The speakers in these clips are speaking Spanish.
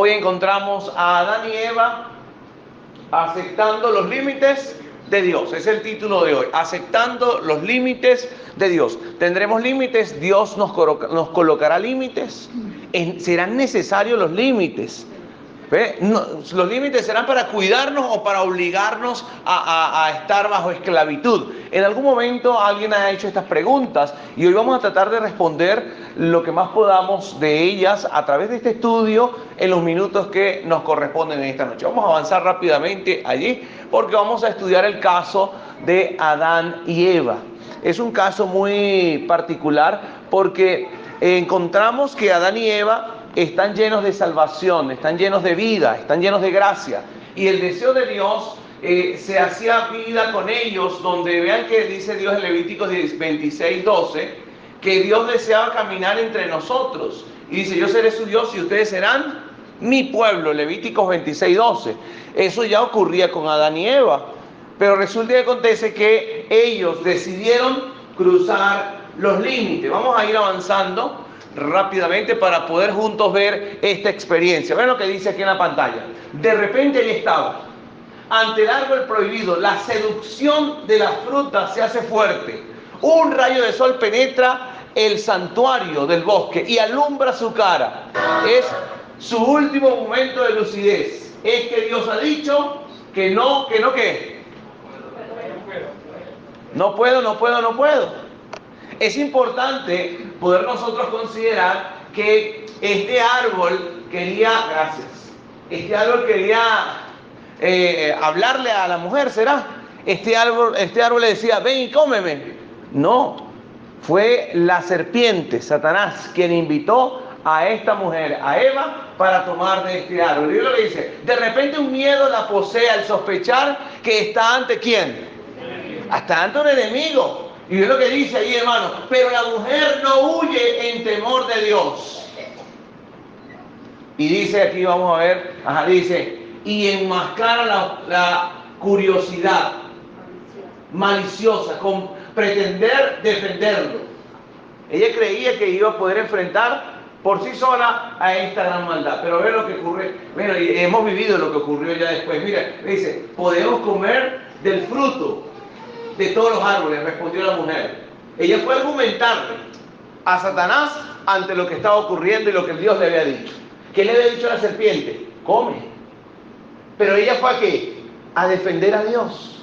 Hoy encontramos a Adán y Eva aceptando los límites de Dios. Es el título de hoy, aceptando los límites de Dios. ¿Tendremos límites? ¿Dios nos colocará límites? ¿Serán necesarios los límites? No, los límites serán para cuidarnos o para obligarnos a estar bajo esclavitud. En algún momento alguien ha hecho estas preguntas y hoy vamos a tratar de responder lo que más podamos de ellas a través de este estudio en los minutos que nos corresponden en esta noche. Vamos a avanzar rápidamente allí porque vamos a estudiar el caso de Adán y Eva. Es un caso muy particular porque encontramos que Adán y Eva están llenos de salvación, están llenos de vida, están llenos de gracia. Y el deseo de Dios se hacía vida con ellos, donde vean que dice Dios en Levíticos 26:12, que Dios deseaba caminar entre nosotros. Y dice, yo seré su Dios y ustedes serán mi pueblo, Levíticos 26:12. Eso ya ocurría con Adán y Eva. Pero resulta que acontece que ellos decidieron cruzar los límites. Vamos a ir avanzando rápidamente para poder juntos ver esta experiencia. Ven lo que dice aquí en la pantalla. De repente allí estaba, ante el árbol prohibido, la seducción de la fruta se hace fuerte. Un rayo de sol penetra el santuario del bosque y alumbra su cara. Es su último momento de lucidez. Es que Dios ha dicho que no, ¿qué? No puedo. Es importante poder nosotros considerar que este árbol quería hablarle a la mujer, ¿será? Este árbol le decía, ven y cómeme. No, fue la serpiente, Satanás, quien invitó a esta mujer, a Eva, para tomar de este árbol. Y lo que dice, de repente un miedo la posee al sospechar que está ante ¿quién? Hasta ante un enemigo. Y es lo que dice ahí, hermano, pero la mujer no huye en temor de Dios. Y dice aquí, vamos a ver, dice, y enmascara la curiosidad maliciosa con pretender defenderlo. Ella creía que iba a poder enfrentar por sí sola a esta gran maldad. Pero ve lo que ocurre, bueno, y hemos vivido lo que ocurrió ya después. Mira, dice, podemos comer del fruto de todos los árboles, respondió la mujer. Ella fue a argumentarle a Satanás ante lo que estaba ocurriendo y lo que Dios le había dicho. ¿Qué le había dicho a la serpiente? Come. Pero ella fue ¿a qué? A defender a Dios.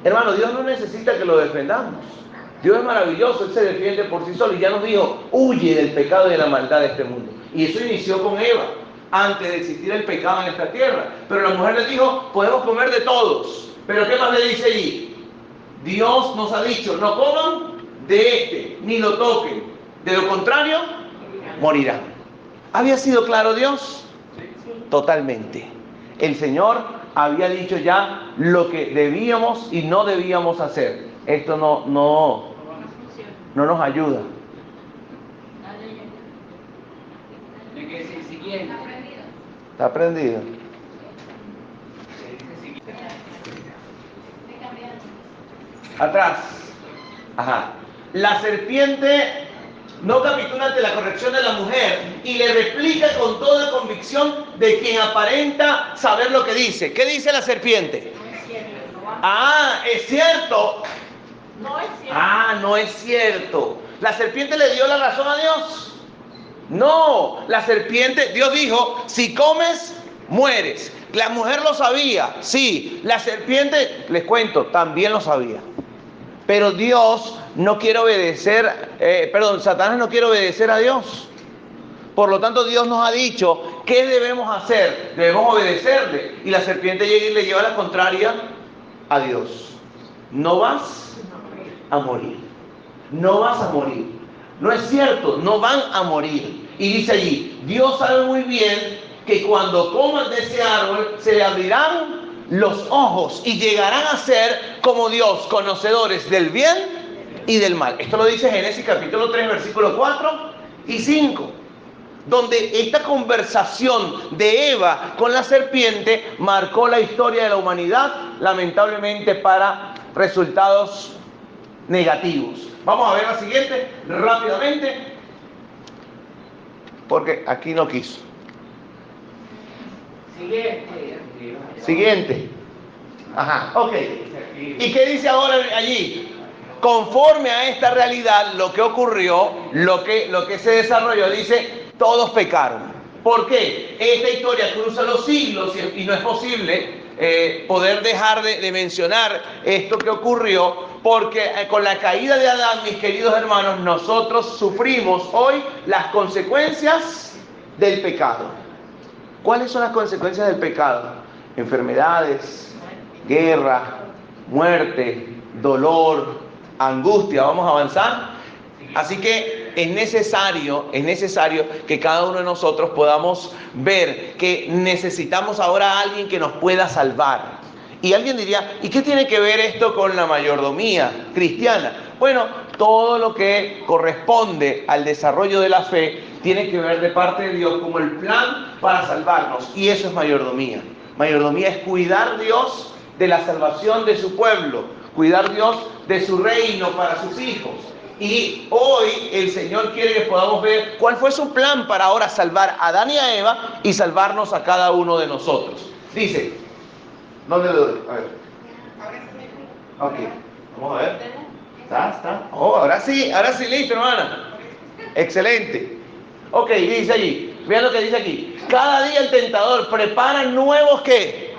Hermano, Dios no necesita que lo defendamos. Dios es maravilloso, Él se defiende por sí solo y ya nos dijo, huye del pecado y de la maldad de este mundo. Y eso inició con Eva, antes de existir el pecado en esta tierra. Pero la mujer le dijo, podemos comer de todos. Pero ¿qué más le dice allí? Dios nos ha dicho, no coman de este, ni lo toquen. De lo contrario, morirán. ¿Había sido claro Dios? Totalmente. El Señor había dicho ya lo que debíamos y no debíamos hacer. Esto no nos ayuda. ¿Está prendido? Atrás. La serpiente no capitula ante la corrección de la mujer y le replica con toda convicción de quien aparenta saber lo que dice. ¿Qué dice la serpiente? ¿Es cierto? No es cierto. No es cierto. ¿La serpiente le dio la razón a Dios? No, la serpiente, Dios dijo, si comes, mueres. La mujer lo sabía, sí. La serpiente, les cuento, también lo sabía. Pero Dios no quiere obedecer, Satanás no quiere obedecer a Dios. Por lo tanto, Dios nos ha dicho, ¿qué debemos hacer? Debemos obedecerle. Y la serpiente llega y le lleva la contraria a Dios. No vas a morir. No vas a morir. No es cierto, no van a morir. Y dice allí, Dios sabe muy bien que cuando coman de ese árbol se le abrirán los ojos y llegarán a ser como Dios, conocedores del bien y del mal. Esto lo dice Génesis capítulo 3, versículos 4 y 5, donde esta conversación de Eva con la serpiente marcó la historia de la humanidad, lamentablemente para resultados negativos. Vamos a ver la siguiente rápidamente, porque aquí no quiso. Siguiente. Ajá, ok. ¿Y qué dice ahora allí? Conforme a esta realidad, lo que ocurrió, lo que se desarrolló, dice, todos pecaron. ¿Por qué? Esta historia cruza los siglos y no es posible poder dejar de mencionar esto que ocurrió, porque con la caída de Adán, mis queridos hermanos, nosotros sufrimos hoy las consecuencias del pecado. ¿Cuáles son las consecuencias del pecado? Enfermedades, guerra, muerte, dolor, angustia. ¿Vamos a avanzar? Así que es necesario que cada uno de nosotros podamos ver que necesitamos ahora a alguien que nos pueda salvar. Y alguien diría, ¿y qué tiene que ver esto con la mayordomía cristiana? Bueno, todo lo que corresponde al desarrollo de la fe tiene que ver de parte de Dios como el plan para salvarnos. Y eso es mayordomía. Mayordomía es cuidar Dios de la salvación de su pueblo, cuidar Dios de su reino para sus hijos. Y hoy el Señor quiere que podamos ver cuál fue su plan para ahora salvar a Adán y a Eva y salvarnos a cada uno de nosotros. Dice, ¿dónde le doy? A ver. Ok, vamos a ver. ¿Está? Oh, ahora sí, listo, hermana. Excelente. Ok, dice allí, vean lo que dice aquí. Cada día el tentador prepara nuevos, ¿qué?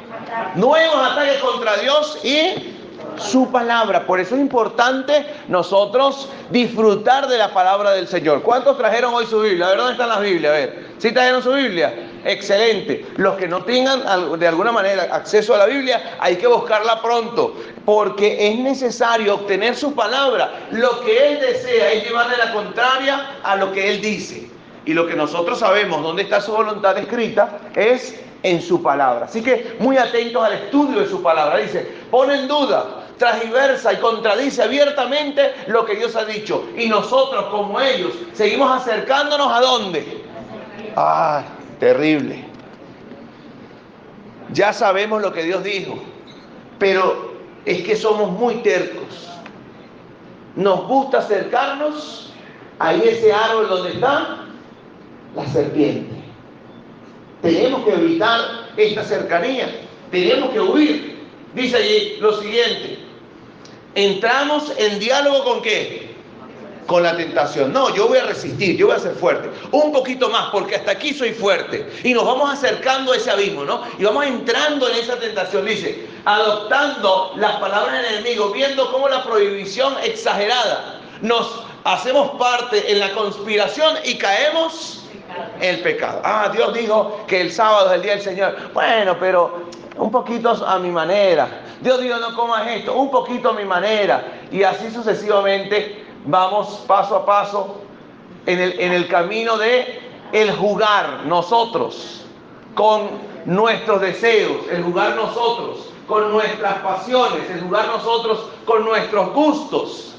Nuevos ataques contra Dios y su palabra. Por eso es importante nosotros disfrutar de la palabra del Señor. ¿Cuántos trajeron hoy su Biblia? A ver, ¿dónde están las Biblias? A ver, ¿sí trajeron su Biblia? Excelente. Los que no tengan de alguna manera acceso a la Biblia, hay que buscarla pronto, porque es necesario obtener su palabra. Lo que Él desea es llevarle la contraria a lo que Él dice. Y lo que nosotros sabemos, dónde está su voluntad escrita, es en su palabra. Así que muy atentos al estudio de su palabra. Dice, pone en duda, transgiversa y contradice abiertamente lo que Dios ha dicho. Y nosotros, como ellos, seguimos acercándonos ¿a dónde? ¡Ah! Terrible. Ya sabemos lo que Dios dijo, pero es que somos muy tercos. Nos gusta acercarnos a ese árbol donde está la serpiente. Tenemos que evitar esta cercanía, tenemos que huir. Dice allí lo siguiente: entramos en diálogo ¿con qué? Con la tentación. No, yo voy a resistir, yo voy a ser fuerte. Un poquito más, porque hasta aquí soy fuerte. Y nos vamos acercando a ese abismo, ¿no? Y vamos entrando en esa tentación. Dice, adoptando las palabras del enemigo, viendo cómo la prohibición exagerada nos hacemos parte en la conspiración y caemos en el pecado. Ah, Dios dijo que el sábado es el día del Señor. Bueno, pero un poquito a mi manera. Dios dijo, no comas esto, un poquito a mi manera. Y así sucesivamente vamos paso a paso en el camino de el jugar nosotros con nuestros deseos, el jugar nosotros con nuestras pasiones, el jugar nosotros con nuestros gustos.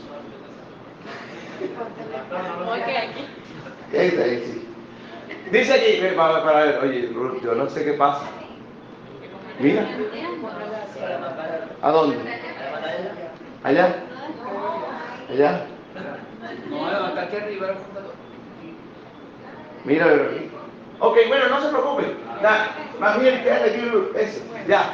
Dice aquí, para ver, oye, Ruth, yo no sé qué pasa. Mira. ¿A dónde? ¿Allá? ¿Allá? No, está aquí arriba. Mira, ok, bueno, no se preocupe. Ya, más bien, quédate aquí. Eso, ya.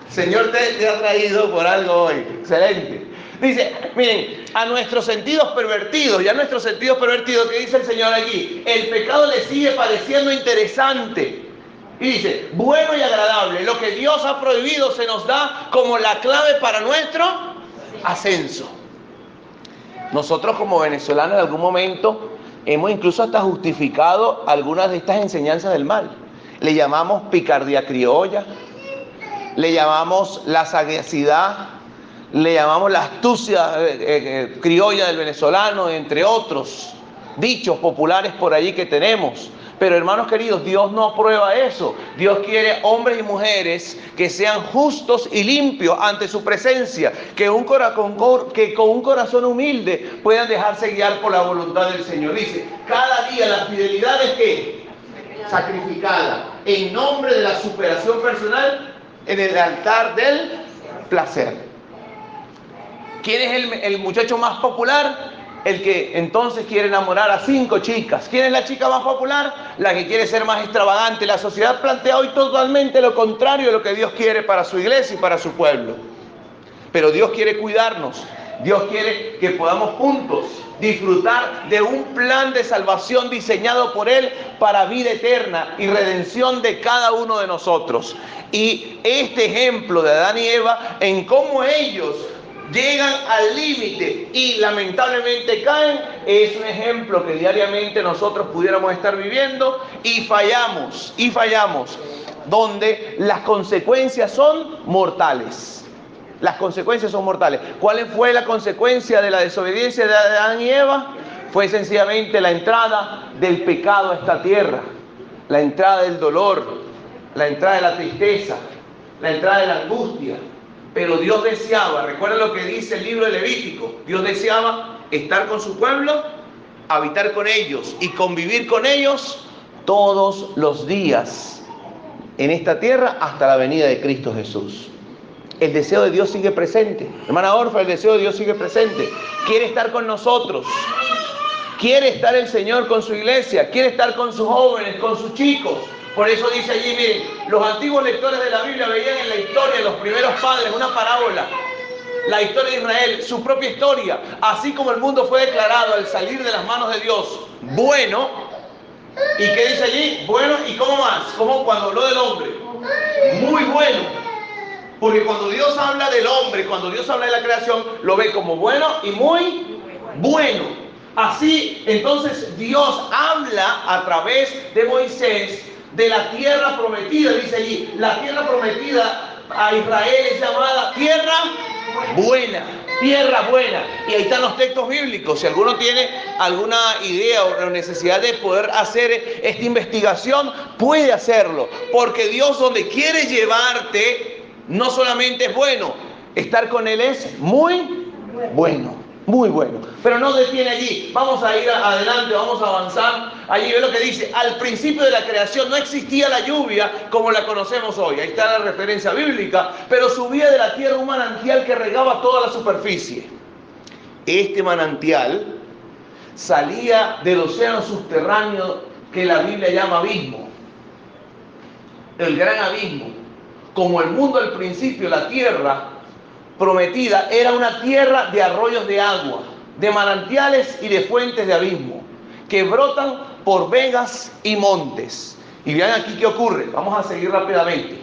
Señor te ha traído por algo hoy. Excelente. Dice, miren, a nuestros sentidos pervertidos, ¿qué dice el Señor allí? El pecado le sigue pareciendo interesante. Y dice, bueno y agradable. Lo que Dios ha prohibido se nos da como la clave para nuestro ascenso. Nosotros como venezolanos en algún momento hemos incluso hasta justificado algunas de estas enseñanzas del mal. Le llamamos picardía criolla, le llamamos la sagacidad, le llamamos la astucia criolla del venezolano, entre otros dichos populares por allí que tenemos. Pero hermanos queridos, Dios no aprueba eso. Dios quiere hombres y mujeres que sean justos y limpios ante su presencia, que con un corazón humilde puedan dejarse guiar por la voluntad del Señor. Dice, cada día la fidelidad es ¿qué? Sacrificada en nombre de la superación personal en el altar del placer. ¿Quién es el muchacho más popular? el que entonces quiere enamorar a 5 chicas. ¿Quién es la chica más popular? La que quiere ser más extravagante. La sociedad plantea hoy totalmente lo contrario de lo que Dios quiere para su iglesia y para su pueblo. Pero Dios quiere cuidarnos. Dios quiere que podamos juntos disfrutar de un plan de salvación diseñado por Él para vida eterna y redención de cada uno de nosotros. Y este ejemplo de Adán y Eva, en cómo ellos llegan al límite y lamentablemente caen, es un ejemplo que diariamente nosotros pudiéramos estar viviendo y fallamos, donde las consecuencias son mortales. Las consecuencias son mortales. ¿Cuál fue la consecuencia de la desobediencia de Adán y Eva? Fue sencillamente la entrada del pecado a esta tierra, la entrada del dolor, la entrada de la tristeza, la entrada de la angustia. Pero Dios deseaba, recuerda lo que dice el libro de Levítico, Dios deseaba estar con su pueblo, habitar con ellos y convivir con ellos todos los días en esta tierra hasta la venida de Cristo Jesús. El deseo de Dios sigue presente. Hermana Orfa, el deseo de Dios sigue presente. Quiere estar con nosotros. Quiere estar el Señor con su iglesia. Quiere estar con sus jóvenes, con sus chicos. Por eso dice allí, miren, los antiguos lectores de la Biblia veían en la historia de los primeros padres una parábola. La historia de Israel, su propia historia. Así como el mundo fue declarado al salir de las manos de Dios bueno. ¿Y qué dice allí? Bueno, ¿y cómo más? Como cuando habló del hombre. Muy bueno. Porque cuando Dios habla del hombre, cuando Dios habla de la creación, lo ve como bueno y muy bueno. Así, entonces, Dios habla a través de Moisés de la tierra prometida. Dice allí, la tierra prometida a Israel es llamada tierra buena. Tierra buena. Y ahí están los textos bíblicos. Si alguno tiene alguna idea o necesidad de poder hacer esta investigación, puede hacerlo. Porque Dios, donde quiere llevarte, no solamente es bueno, estar con Él es muy bueno, muy bueno. Pero no detiene allí, vamos a ir adelante, vamos a avanzar. Allí ve lo que dice, al principio de la creación no existía la lluvia como la conocemos hoy. Ahí está la referencia bíblica, pero subía de la tierra un manantial que regaba toda la superficie. Este manantial salía del océano subterráneo que la Biblia llama abismo, el gran abismo. Como el mundo al principio, la tierra prometida era una tierra de arroyos de agua, de manantiales y de fuentes de abismo, que brotan por vegas y montes. Y vean aquí qué ocurre, vamos a seguir rápidamente.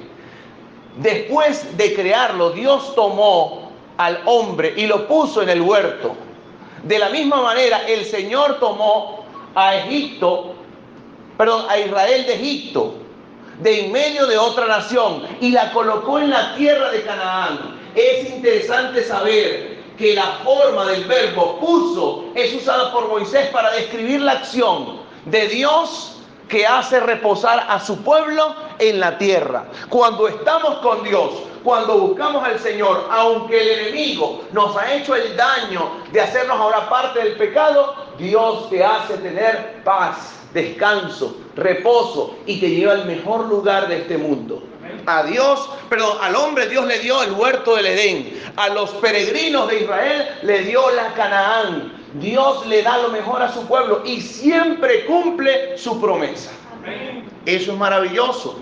Después de crearlo, Dios tomó al hombre y lo puso en el huerto. De la misma manera, el Señor tomó a Israel de Egipto, de en medio de otra nación, y la colocó en la tierra de Canaán. Es interesante saber que la forma del verbo puso es usada por Moisés para describir la acción de Dios que hace reposar a su pueblo en la tierra. Cuando estamos con Dios, cuando buscamos al Señor, aunque el enemigo nos ha hecho el daño de hacernos ahora parte del pecado, Dios te hace tener paz, descanso, reposo y te lleva al mejor lugar de este mundo. Al hombre Dios le dio el huerto del Edén. A los peregrinos de Israel le dio la Canaán. Dios le da lo mejor a su pueblo y siempre cumple su promesa. Eso es maravilloso.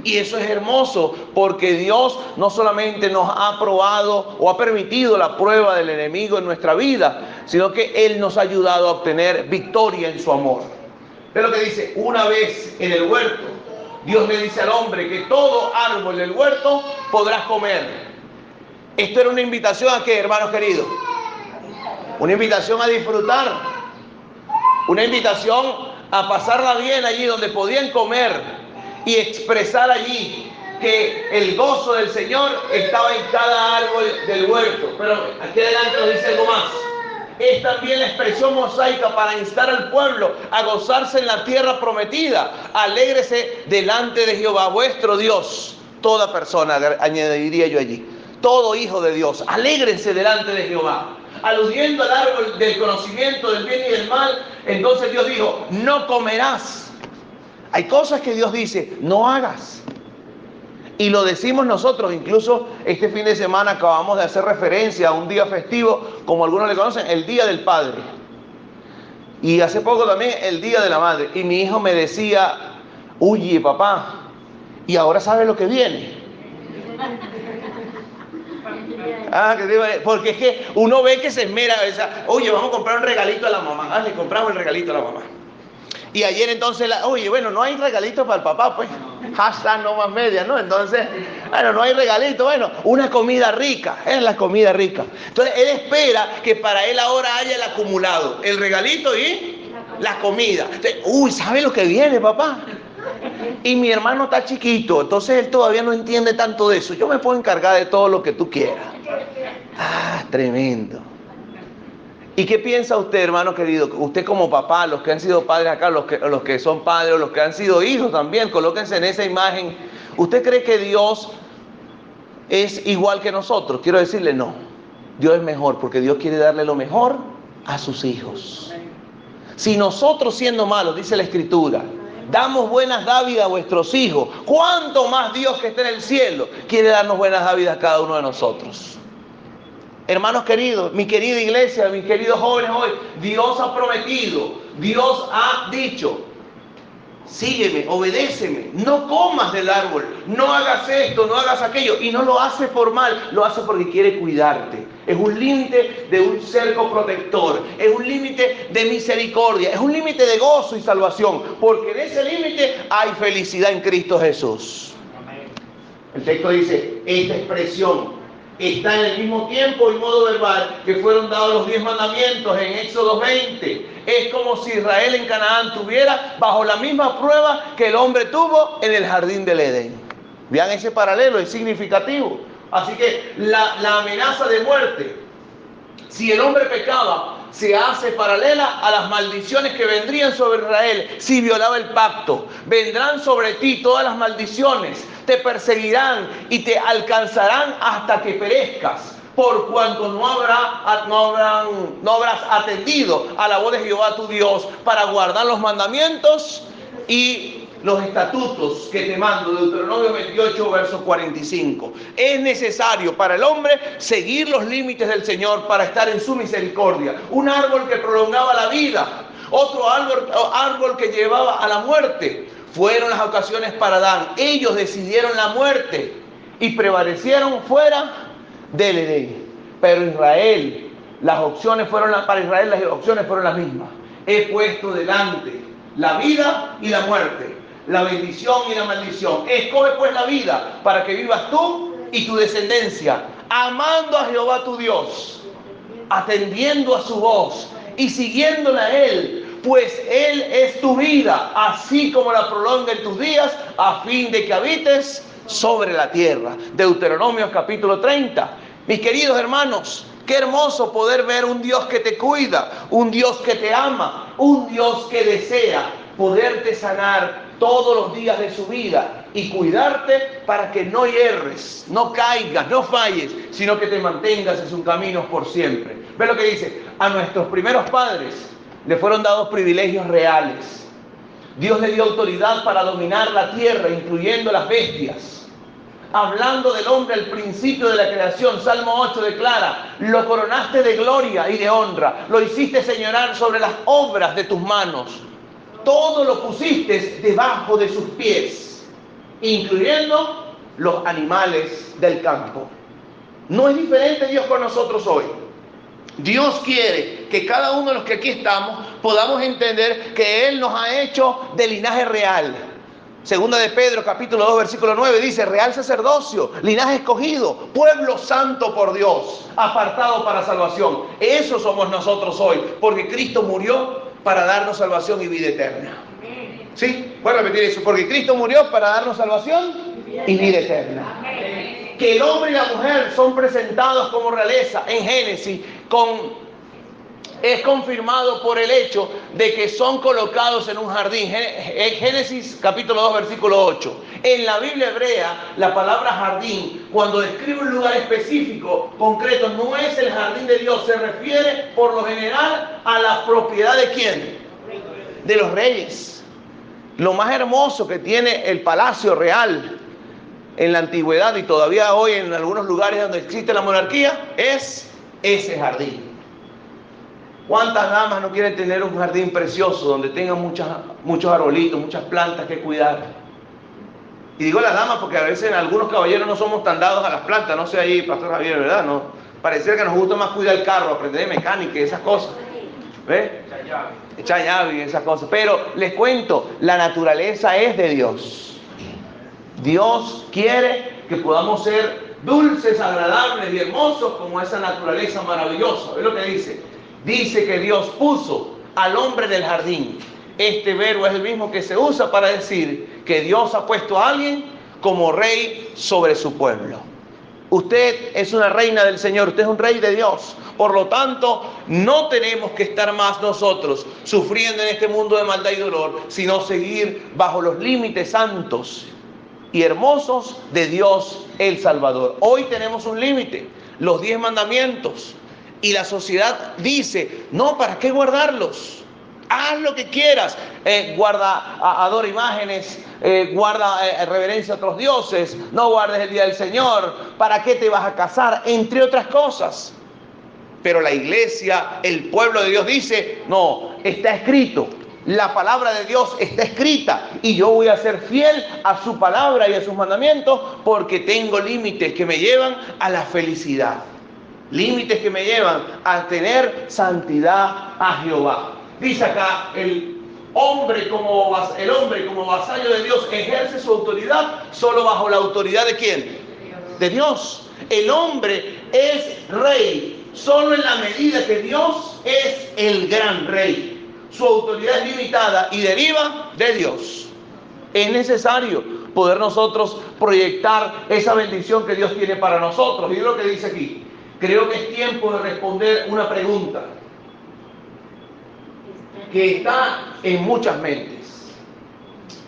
Y eso es hermoso porque Dios no solamente nos ha aprobado o ha permitido la prueba del enemigo en nuestra vida, sino que Él nos ha ayudado a obtener victoria en su amor. Ve lo que dice, una vez en el huerto, Dios le dice al hombre que todo árbol del huerto podrás comer. Esto era una invitación a ¿qué, hermanos queridos? Una invitación a disfrutar, una invitación a pasarla bien allí donde podían comer y expresar allí que el gozo del Señor estaba en cada árbol del huerto. Pero aquí adelante nos dice algo más. Es también la expresión mosaica para instar al pueblo a gozarse en la tierra prometida. Alégrese delante de Jehová vuestro Dios. Toda persona, añadiría yo allí, todo hijo de Dios, alégrense delante de Jehová. Aludiendo al árbol del conocimiento del bien y del mal, entonces Dios dijo, no comerás. Hay cosas que Dios dice, no hagas. Y lo decimos nosotros, incluso este fin de semana acabamos de hacer referencia a un día festivo, como algunos le conocen, el Día del Padre. Y hace poco también el Día de la Madre. Y mi hijo me decía, oye papá, ¿y ahora sabes lo que viene? Porque es que uno ve que se esmera, oye, vamos a comprar un regalito a la mamá. Le compramos el regalito a la mamá. Y ayer entonces, oye, bueno, no hay regalito para el papá, pues. Hashtag no más media, ¿no? Entonces, bueno, no hay regalito, bueno, una comida rica, es la comida rica. Entonces, él espera que para él ahora haya el acumulado, el regalito y la comida. Entonces, ¿sabe lo que viene, papá? Y mi hermano está chiquito, entonces él todavía no entiende tanto de eso. Yo me puedo encargar de todo lo que tú quieras. Tremendo. ¿Y qué piensa usted, hermano querido? Usted como papá, los que han sido padres acá, los que son padres, los que han sido hijos también, colóquense en esa imagen. ¿Usted cree que Dios es igual que nosotros? Quiero decirle no. Dios es mejor porque Dios quiere darle lo mejor a sus hijos. Si nosotros siendo malos, dice la Escritura, damos buenas dádivas a vuestros hijos, ¿cuánto más Dios que está en el cielo quiere darnos buenas dádivas a cada uno de nosotros? Hermanos queridos, mi querida iglesia, mis queridos jóvenes hoy, Dios ha prometido, Dios ha dicho, sígueme, obedéceme, no comas del árbol, no hagas esto, no hagas aquello, y no lo hace por mal, lo hace porque quiere cuidarte. Es un límite de un cerco protector, es un límite de misericordia, es un límite de gozo y salvación, porque en ese límite hay felicidad en Cristo Jesús. El texto dice, esta expresión está en el mismo tiempo y modo verbal que fueron dados los 10 mandamientos en Éxodo 20. Es como si Israel en Canaán tuviera bajo la misma prueba que el hombre tuvo en el jardín del Edén. Vean ese paralelo, es significativo. Así que la amenaza de muerte, si el hombre pecaba, se hace paralela a las maldiciones que vendrían sobre Israel si violaba el pacto. Vendrán sobre ti todas las maldiciones, te perseguirán y te alcanzarán hasta que perezcas, por cuanto no habrás atendido a la voz de Jehová tu Dios para guardar los mandamientos y los estatutos que te mando. Deuteronomio 28, verso 45. Es necesario para el hombre seguir los límites del Señor para estar en su misericordia. Un árbol que prolongaba la vida, otro árbol que llevaba a la muerte. Fueron las ocasiones para Adán. Ellos decidieron la muerte y prevalecieron fuera del Edén. Pero Israel, para Israel las opciones fueron las mismas. He puesto delante la vida y la muerte, la bendición y la maldición. Escoge pues la vida para que vivas tú y tu descendencia, amando a Jehová tu Dios, atendiendo a su voz y siguiéndole a Él, pues Él es tu vida, así como la prolonga en tus días, a fin de que habites sobre la tierra. Deuteronomio capítulo 30. Mis queridos hermanos, qué hermoso poder ver un Dios que te cuida, un Dios que te ama, un Dios que desea poderte sanar todos los días de su vida y cuidarte para que no hierres, no caigas, no falles, sino que te mantengas en sus caminos por siempre. Ve lo que dice, a nuestros primeros padres le fueron dados privilegios reales. Dios le dio autoridad para dominar la tierra, incluyendo las bestias. Hablando del hombre al principio de la creación, Salmo 8 declara, lo coronaste de gloria y de honra, lo hiciste señorar sobre las obras de tus manos. Todo lo pusiste debajo de sus pies, incluyendo los animales del campo. No es diferente Dios con nosotros hoy. Dios quiere que cada uno de los que aquí estamos podamos entender que Él nos ha hecho de linaje real. Segunda de Pedro, capítulo 2, versículo 9, dice, real sacerdocio, linaje escogido, pueblo santo por Dios, apartado para salvación. Eso somos nosotros hoy, porque Cristo murió para darnos salvación y vida eterna. ¿Sí? Voy a repetir eso, porque Cristo murió para darnos salvación y vida eterna. Que el hombre y la mujer son presentados como realeza en Génesis es confirmado por el hecho de que son colocados en un jardín. Génesis capítulo 2 versículo 8. En la Biblia hebrea la palabra jardín, cuando describe un lugar específico, concreto, no es el jardín de Dios, se refiere por lo general a la propiedad de ¿quién? De los reyes. Lo más hermoso que tiene el palacio real en la antigüedad y todavía hoy en algunos lugares donde existe la monarquía es ese jardín. ¿Cuántas damas no quieren tener un jardín precioso donde tengan muchos arbolitos, muchas plantas que cuidar? Y digo las damas porque a veces algunos caballeros no somos tan dados a las plantas, no sé ahí, Pastor Javier, ¿verdad? No, pareciera que nos gusta más cuidar el carro, aprender de mecánica y esas cosas. ¿Ves? Echar llave y esas cosas. Pero les cuento, la naturaleza es de Dios. Dios quiere que podamos ser dulces, agradables y hermosos como esa naturaleza maravillosa. ¿Ves lo que dice? Dice que Dios puso al hombre del jardín. Este verbo es el mismo que se usa para decir que Dios ha puesto a alguien como rey sobre su pueblo. Usted es una reina del Señor, usted es un rey de Dios. Por lo tanto, no tenemos que estar más nosotros sufriendo en este mundo de maldad y dolor, sino seguir bajo los límites santos y hermosos de Dios el Salvador. Hoy tenemos un límite, los 10 mandamientos. Y la sociedad dice, no, ¿para qué guardarlos? Haz lo que quieras, adora imágenes, guarda reverencia a otros dioses, no guardes el día del Señor, ¿para qué te vas a casar? Entre otras cosas. Pero la iglesia, el pueblo de Dios dice, no, está escrito, la palabra de Dios está escrita y yo voy a ser fiel a su palabra y a sus mandamientos porque tengo límites que me llevan a la felicidad, límites que me llevan a tener santidad a Jehová. Dice acá, el hombre como vasallo de Dios ejerce su autoridad solo bajo la autoridad ¿de quién? De Dios. El hombre es rey solo en la medida que Dios es el gran rey. Su autoridad es limitada y deriva de Dios. Es necesario poder nosotros proyectar esa bendición que Dios tiene para nosotros. Y es lo que dice aquí. Creo que es tiempo de responder una pregunta que está en muchas mentes.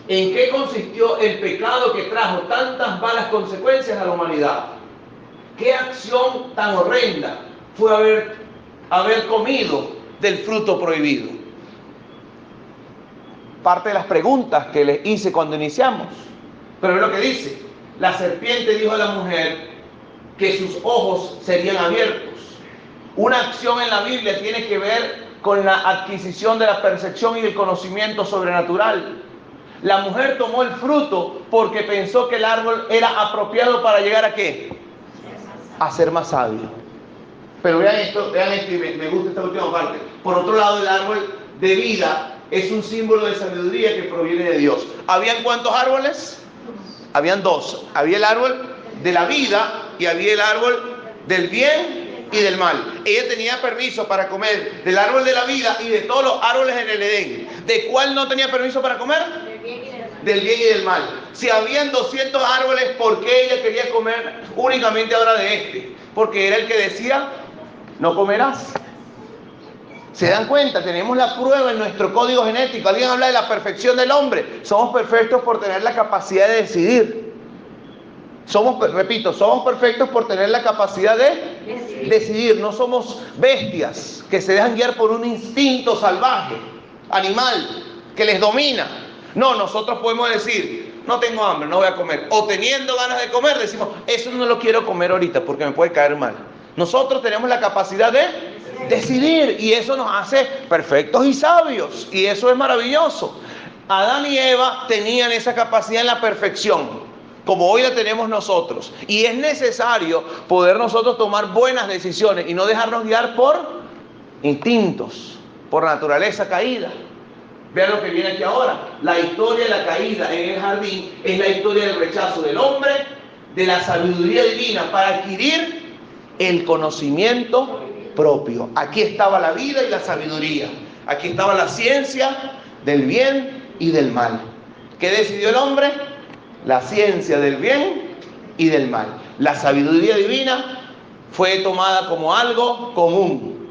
¿En qué consistió el pecado que trajo tantas malas consecuencias a la humanidad? ¿Qué acción tan horrenda fue haber comido del fruto prohibido? Parte de las preguntas que les hice cuando iniciamos. Pero es lo que dice. La serpiente dijo a la mujer que sus ojos serían abiertos. Una acción en la Biblia tiene que ver con la adquisición de la percepción y del conocimiento sobrenatural. La mujer tomó el fruto porque pensó que el árbol era apropiado para llegar ¿a qué? A ser más sabio. Pero vean esto y me gusta esta última parte. Por otro lado, el árbol de vida es un símbolo de sabiduría que proviene de Dios. ¿Habían cuántos árboles? Habían 2. Había el árbol de la vida y había el árbol del bien y del mal. Ella tenía permiso para comer del árbol de la vida y de todos los árboles en el Edén. ¿De cuál no tenía permiso para comer? Del bien y del mal. Si habían 200 árboles, ¿por qué ella quería comer únicamente ahora de este? Porque era el que decía, no comerás. ¿Se dan cuenta? Tenemos la prueba en nuestro código genético. Alguien habla de la perfección del hombre. Somos perfectos por tener la capacidad de decidir. Somos perfectos por tener la capacidad de decidir. No somos bestias que se dejan guiar por un instinto salvaje, animal, que les domina. No, nosotros podemos decir, no tengo hambre, no voy a comer. O teniendo ganas de comer, decimos, eso no lo quiero comer ahorita porque me puede caer mal. Nosotros tenemos la capacidad de decidir y eso nos hace perfectos y sabios. Y eso es maravilloso. Adán y Eva tenían esa capacidad en la perfección, como hoy la tenemos nosotros. Y es necesario poder nosotros tomar buenas decisiones y no dejarnos guiar por instintos, por naturaleza caída. Vean lo que viene aquí ahora. La historia de la caída en el jardín es la historia del rechazo del hombre, de la sabiduría divina para adquirir el conocimiento propio. Aquí estaba la vida y la sabiduría. Aquí estaba la ciencia del bien y del mal. ¿Qué decidió el hombre? La ciencia del bien y del mal. La sabiduría divina fue tomada como algo común.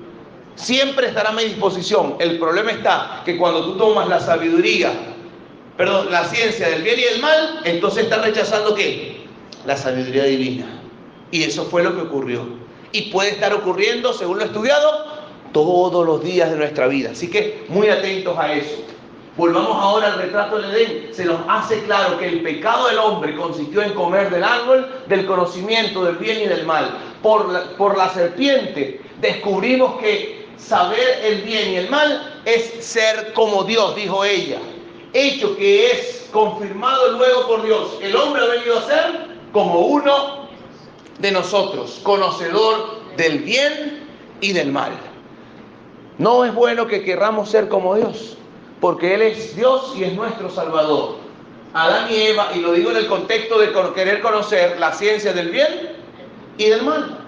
Siempre estará a mi disposición. El problema está que cuando tú tomas la ciencia del bien y del mal, entonces estás rechazando ¿qué? La sabiduría divina. Y eso fue lo que ocurrió. Y puede estar ocurriendo, según lo estudiado, todos los días de nuestra vida. Así que muy atentos a eso. Volvamos ahora al retrato del Edén. Se nos hace claro que el pecado del hombre consistió en comer del árbol del conocimiento del bien y del mal. Por la serpiente descubrimos que saber el bien y el mal es ser como Dios, dijo ella. Hecho que es confirmado luego por Dios. El hombre ha venido a ser como uno de nosotros, conocedor del bien y del mal. No es bueno que querramos ser como Dios, porque Él es Dios y es nuestro Salvador. Adán y Eva, y lo digo en el contexto de querer conocer la ciencia del bien y del mal,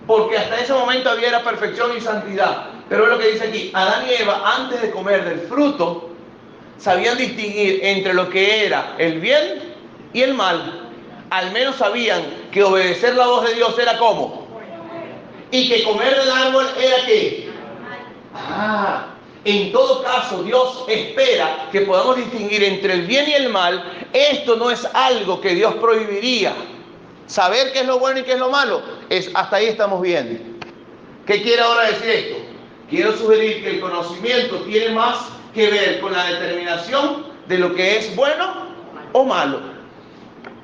porque hasta ese momento había la perfección y santidad. Pero es lo que dice aquí: Adán y Eva, antes de comer del fruto, sabían distinguir entre lo que era el bien y el mal. Al menos sabían que obedecer la voz de Dios era ¿cómo? Y que comer del árbol era ¿qué? En todo caso, Dios espera que podamos distinguir entre el bien y el mal. Esto no es algo que Dios prohibiría. Saber qué es lo bueno y qué es lo malo, hasta ahí estamos bien. ¿Qué quiere ahora decir esto? Quiero sugerir que el conocimiento tiene más que ver con la determinación de lo que es bueno o malo.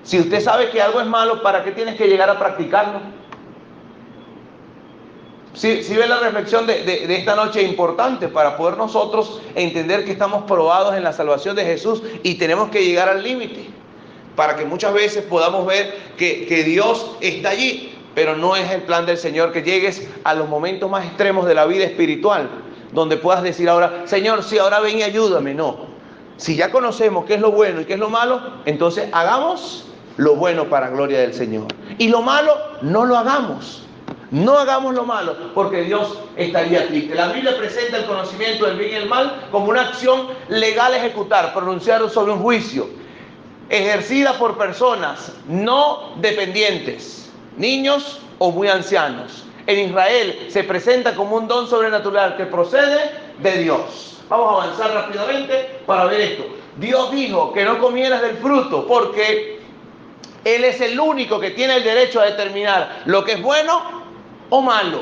Si usted sabe que algo es malo, ¿para qué tienes que llegar a practicarlo? Si ve la reflexión de esta noche importante para poder nosotros entender que estamos probados en la salvación de Jesús y tenemos que llegar al límite, para que muchas veces podamos ver que Dios está allí, pero no es el plan del Señor que llegues a los momentos más extremos de la vida espiritual, donde puedas decir ahora, Señor, sí, ahora ven y ayúdame. No, si ya conocemos qué es lo bueno y qué es lo malo, entonces hagamos lo bueno para gloria del Señor, y lo malo no lo hagamos. No hagamos lo malo, porque Dios estaría triste. La Biblia presenta el conocimiento del bien y el mal como una acción legal a ejecutar, pronunciada sobre un juicio, ejercida por personas no dependientes, niños o muy ancianos. En Israel se presenta como un don sobrenatural que procede de Dios. Vamos a avanzar rápidamente para ver esto. Dios dijo que no comieras del fruto porque Él es el único que tiene el derecho a determinar lo que es bueno o malo.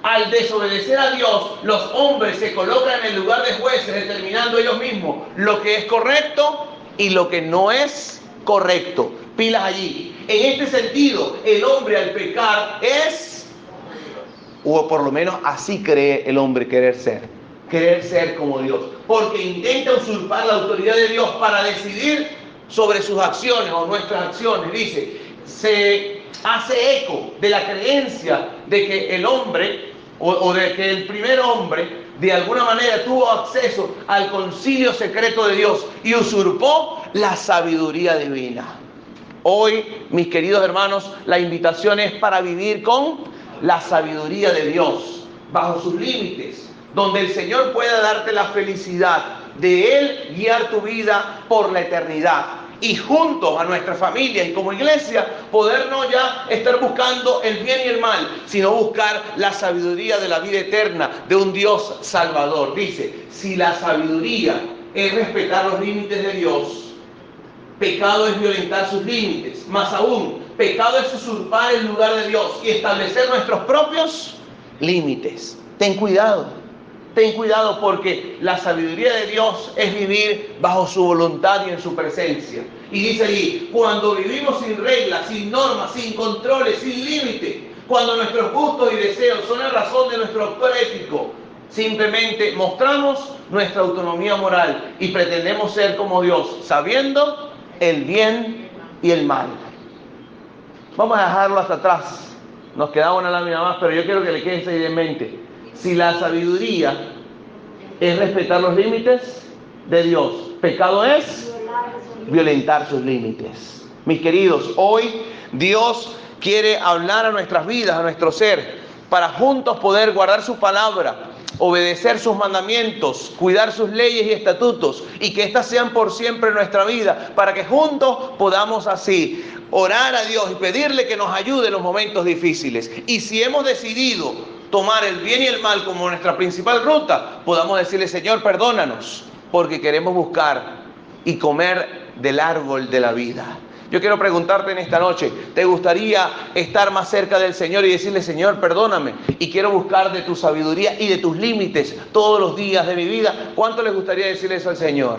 Al desobedecer a Dios, los hombres se colocan en el lugar de jueces, determinando ellos mismos lo que es correcto y lo que no es correcto. Pilas allí. En este sentido, el hombre al pecar o por lo menos así cree el hombre querer ser como Dios, porque intenta usurpar la autoridad de Dios para decidir sobre sus acciones o nuestras acciones. Dice, se hace eco de la creencia de que el hombre o de que el primer hombre de alguna manera tuvo acceso al concilio secreto de Dios y usurpó la sabiduría divina. Hoy, mis queridos hermanos, la invitación es para vivir con la sabiduría de Dios, bajo sus límites, donde el Señor pueda darte la felicidad de Él guiar tu vida por la eternidad. Y juntos a nuestra familia y como iglesia poder no ya estar buscando el bien y el mal, sino buscar la sabiduría de la vida eterna de un Dios salvador. Dice, si la sabiduría es respetar los límites de Dios, pecado es violentar sus límites. Más aún, pecado es usurpar el lugar de Dios y establecer nuestros propios límites. Ten cuidado porque la sabiduría de Dios es vivir bajo su voluntad y en su presencia. Y dice allí, cuando vivimos sin reglas, sin normas, sin controles, sin límite, cuando nuestros gustos y deseos son la razón de nuestro actuar ético, simplemente mostramos nuestra autonomía moral y pretendemos ser como Dios, sabiendo el bien y el mal. Vamos a dejarlo hasta atrás. Nos queda una lámina más, pero yo quiero que le quede esa idea en mente. Si la sabiduría es respetar los límites de Dios, pecado es violentar sus límites. Mis queridos, hoy Dios quiere hablar a nuestras vidas, a nuestro ser, para juntos poder guardar su palabra, obedecer sus mandamientos, cuidar sus leyes y estatutos, y que éstas sean por siempre en nuestra vida, para que juntos podamos así orar a Dios y pedirle que nos ayude en los momentos difíciles. Y si hemos decidido tomar el bien y el mal como nuestra principal ruta, podamos decirle, Señor, perdónanos, porque queremos buscar y comer del árbol de la vida. Yo quiero preguntarte en esta noche, ¿te gustaría estar más cerca del Señor y decirle, Señor, perdóname, y quiero buscar de tu sabiduría y de tus límites todos los días de mi vida? ¿Cuánto les gustaría decirle eso al Señor?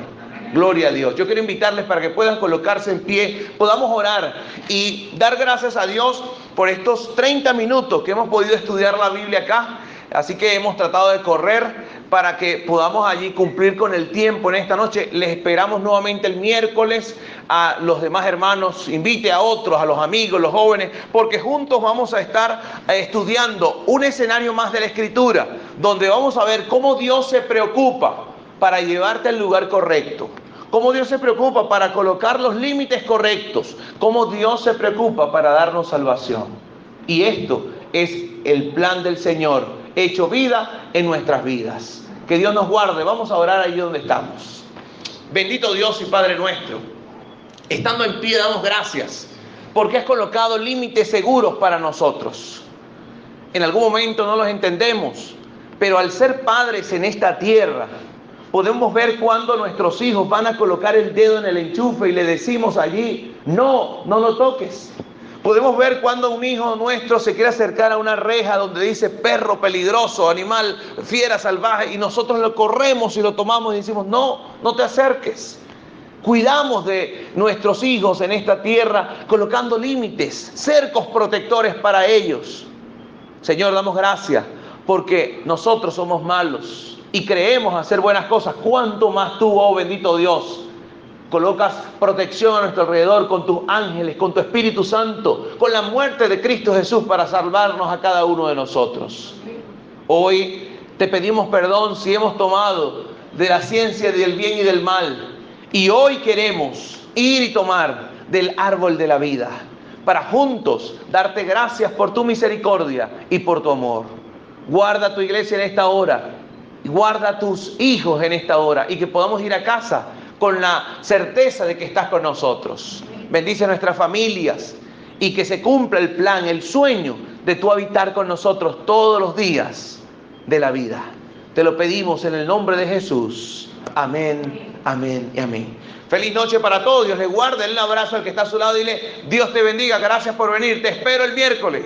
Gloria a Dios. Yo quiero invitarles para que puedan colocarse en pie, podamos orar y dar gracias a Dios por estos 30 minutos que hemos podido estudiar la Biblia acá. Así que hemos tratado de correr para que podamos allí cumplir con el tiempo en esta noche. Les esperamos nuevamente el miércoles. A los demás hermanos, invite a otros, a los amigos, los jóvenes, porque juntos vamos a estar estudiando un escenario más de la Escritura, donde vamos a ver cómo Dios se preocupa para llevarte al lugar correcto. Cómo Dios se preocupa para colocar los límites correctos. Cómo Dios se preocupa para darnos salvación. Y esto es el plan del Señor, hecho vida en nuestras vidas. Que Dios nos guarde. Vamos a orar allí donde estamos. Bendito Dios y Padre nuestro, estando en pie damos gracias porque has colocado límites seguros para nosotros. En algún momento no los entendemos, pero al ser padres en esta tierra, podemos ver cuando nuestros hijos van a colocar el dedo en el enchufe y le decimos allí, no lo toques. Podemos ver cuando un hijo nuestro se quiere acercar a una reja donde dice perro peligroso, animal, fiera salvaje, y nosotros lo corremos y lo tomamos y decimos, no te acerques. Cuidamos de nuestros hijos en esta tierra colocando límites, cercos protectores para ellos. Señor, damos gracias porque nosotros somos malos y creemos hacer buenas cosas. ¿Cuánto más tú, oh bendito Dios, colocas protección a nuestro alrededor con tus ángeles, con tu Espíritu Santo, con la muerte de Cristo Jesús para salvarnos a cada uno de nosotros? Hoy te pedimos perdón si hemos tomado de la ciencia del bien y del mal. Y hoy queremos ir y tomar del árbol de la vida para juntos darte gracias por tu misericordia y por tu amor. Guarda tu iglesia en esta hora, guarda a tus hijos en esta hora y que podamos ir a casa con la certeza de que estás con nosotros. Bendice nuestras familias y que se cumpla el plan, el sueño de tu habitar con nosotros todos los días de la vida. Te lo pedimos en el nombre de Jesús. Amén, amén y amén. Feliz noche para todos. Dios les guarde. Denle un abrazo al que está a su lado y dile, Dios te bendiga. Gracias por venir. Te espero el miércoles.